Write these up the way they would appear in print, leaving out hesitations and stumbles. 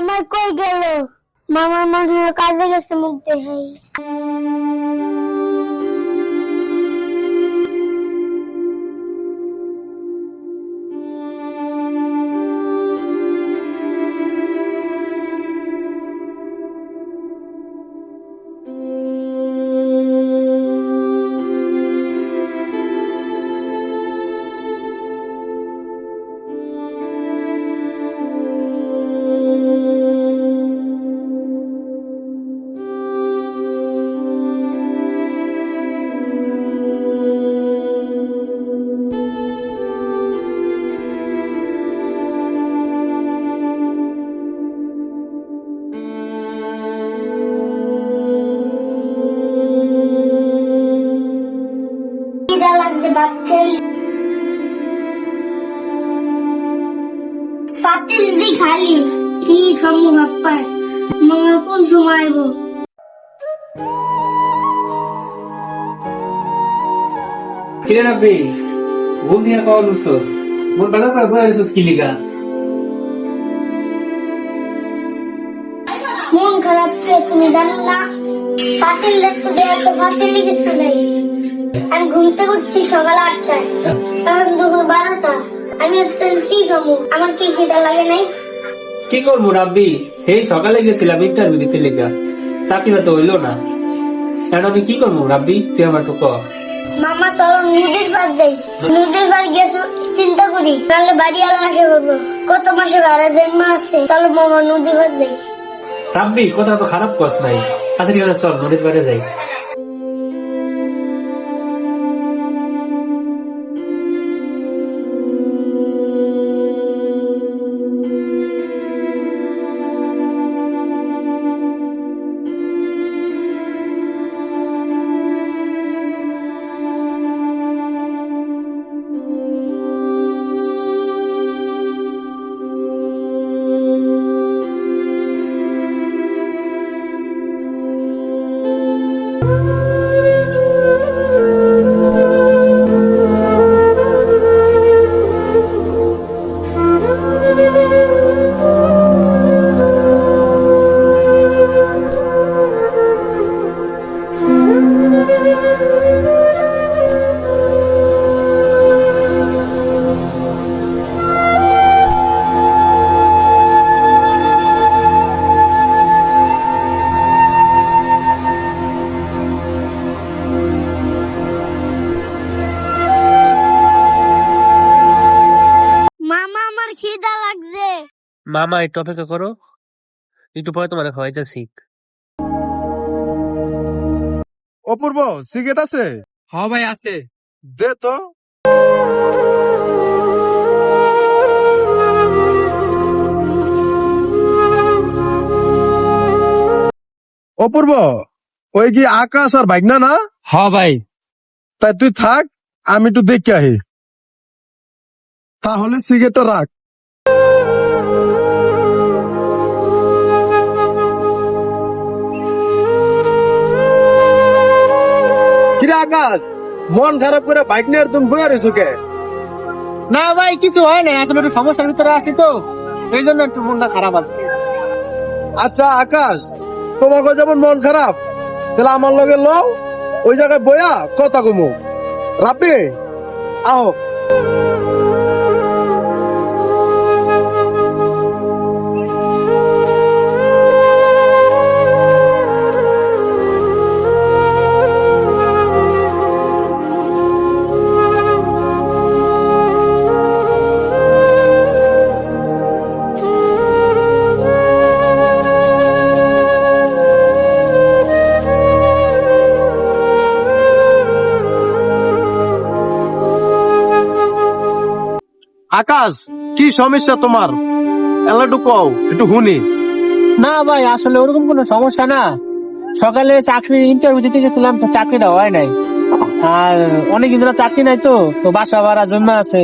মামা কই গেল? মামা মনে হয় কাজে গেছে, মুখ দেখাই। খালি কি খামু বাপ্পার মামার কোন সময় আইব? কিরে রাব্বি, ভুল দিয়ে কল উঠছস, মন ভালো করে বয়ে আছিস কি লিগা? মন খারাপ কে তুমি জানো না? ফাতিল দেখতে দেয়া তো ফাতিল কিছু নেই। আমি ঘুমতে উঠছি সকাল 8টায়, এখন দুপুর 12টা। আমি কি খামু? আমার কি খিদা লাগে নাই? কি করবো রাব্বি, এই সকালে গেছিলাম ইন্টারভিউ দিতে লিগা, চাকরিটা তো হইলো না। এখন আমি কি করবো রাব্বি, তুই আমার একটু কর। মামা চলো নদীর পাশ যাই। নদীর পাশ গিয়ে চিন্তা করি, নাহলে বাড়ি আলো আসে বলবো কত মাসে ভাড়া জন্ম আছে। চলো মামা নদীর পাশ যাই। রাব্বি কথা তো খারাপ কস নাই, আচ্ছা ঠিক আছে চল নদীর পাড়ে যাই। মামা আমার খিদা লাগছে। মামা একটু অপেক্ষা করো, একটু পরে তোমার খাওয়াইতেছি। অপূর্ব সিগারেট আছে? হ্যাঁ ভাই আছে। দে তো। অপূর্ব, ওই কি আকাশ আর ভাগনা না? হ্যাঁ ভাই। তাই তুই থাক, আমি একটু দেখে আহি। তাহলে সিগারেটটা রাখ। কিরে আকাশ, মন খারাপ করে বাইক নিয়ে তুমি বয়ে রয়েছো কে? না ভাই কিছু হয় না, এখন একটু সমস্যার ভিতরে আছি তো, এই জন্য একটু মনটা খারাপ আছে। আচ্ছা আকাশ, তোমাকে যেমন মন খারাপ, তাহলে আমার লগে লও, ওই জায়গায় বয়া কথা কমু। রাব্বি আহ। আকাশ, কি সমস্যা তোমার? এলা একটু কও, একটু শুনি। না ভাই আসলে ওরকম কোনো সমস্যা না, সকালে চাকরির ইন্টারভিউ দিতে গেছিলাম তো চাকরিটা হয় নাই, আর অনেকদিন ধরে চাকরি নাই তো তো বাসা ভাড়া জমা আছে,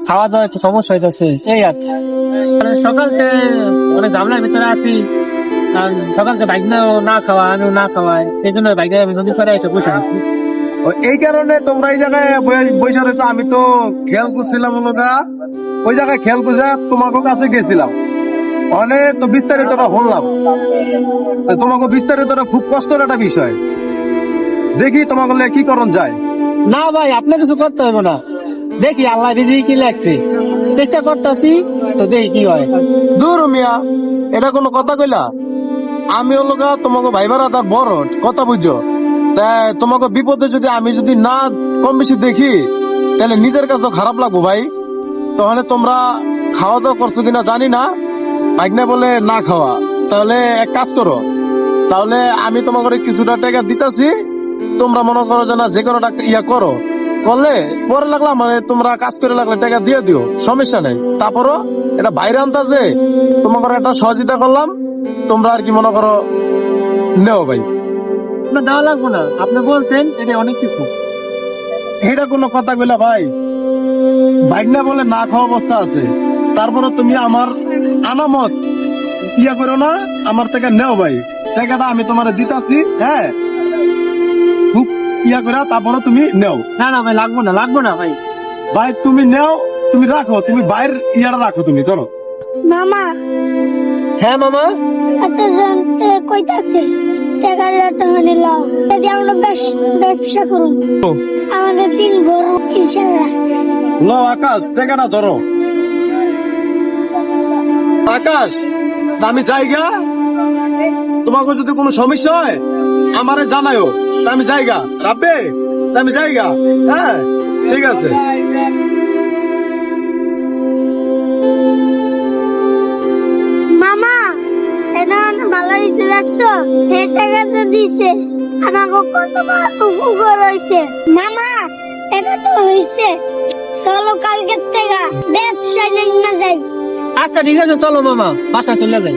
খাওয়া দাওয়া একটু সমস্যা হইতেছে এই আর কি। মানে সকাল থেকে অনেক ঝামেলার ভিতরে আছি, আর সকাল থেকে বাইক না খাওয়া আমিও না খাওয়াই, এই জন্য বাইক আমি নদীর পাড়ে এসে বসে আছি। এই কারণে তোমরা এই জায়গায় বসে রয়েছো। আমি তো খেয়াল করছিলাম লোকা, ওই জায়গায় খেয়াল করছে তোমাকে কাছে গেছিলাম। অনেক তো বিস্তারিতটা শুনলাম, তোমাকে বিস্তারিতটা খুব কষ্টের একটা বিষয়। দেখি তোমাকে লিয়ে কি করণ যায়। না ভাই, আপনার কিছু করতে হবে না, দেখি আল্লাহ দিদি কি লাগছে, চেষ্টা করতেছি, তো দেখি কি হয়। দূর মিয়া, এটা কোনো কথা কইলা? আমি হলো গা তোমাকে ভাই তার বড় কথা বুঝছো। তাই তোমাকে বিপদে যদি আমি যদি না কম বেশি দেখি, তাহলে নিজের কাছে তো খারাপ লাগবো ভাই। তাহলে তোমরা খাওয়া দাওয়া করছো কিনা জানি না, ভাগনা বলে না খাওয়া। তাহলে এক কাজ করো, তাহলে আমি তোমাকে কিছুটা টাকা দিতেছি, তোমরা মনে করো যে না যে কোনো টাকা ইয়া করো, করলে পরে লাগলা মানে তোমরা কাজ করে লাগলে টাকা দিয়ে দিও, সমস্যা নেই। তারপরও এটা বাইরে আনতাছে, তোমাকে একটা সহযোগিতা করলাম, তোমরা আর কি মনে করো নেও ভাই। আপনার দেওয়া লাগবো না, আপনি বলছেন এটা অনেক কিছু। এটা কোনো কথা কইলা ভাই? ভাগনা বলে না খাওয়া অবস্থা আছে, তারপরে তুমি আমার আনামত ইয়া করো না, আমার থেকে নেও ভাই। টাকাটা আমি তোমার দিতাছি, হ্যাঁ খুব ইয়া করে, তারপরে তুমি নেও না না ভাই, লাগবো না, লাগবো না ভাই। ভাই। তুমি নেও, তুমি রাখো, তুমি বাইরের ইয়াটা রাখো, তুমি ধরো। মামা হ্যাঁ মামা, আচ্ছা জানতে কইতাছে টাকাটা টাকা লাও, যদি আমরা ব্যবসা করুন আমাদের দিন ভর ইনশাআল্লাহ। লো আকাশ, টাকাটা ধরো। আকাশ, আমি যাইগা, তোমাকে যদি কোনো সমস্যা হয় আমারে জানায়ও, আমি যাইগা। রাব্বে, আমি যাইগা। হ্যাঁ ঠিক আছে। মামা এটা ভালো হয়েছে দেখছো, সেই টাকাটা দিছে আমাকে কত উপকার হয়েছে। মামা এটা তো হয়েছে, চলো কালকের থেকে ব্যবসা নেই না যাই। আচ্ছা ঠিক আছে, চলো মামা, বাসা চলে যাই।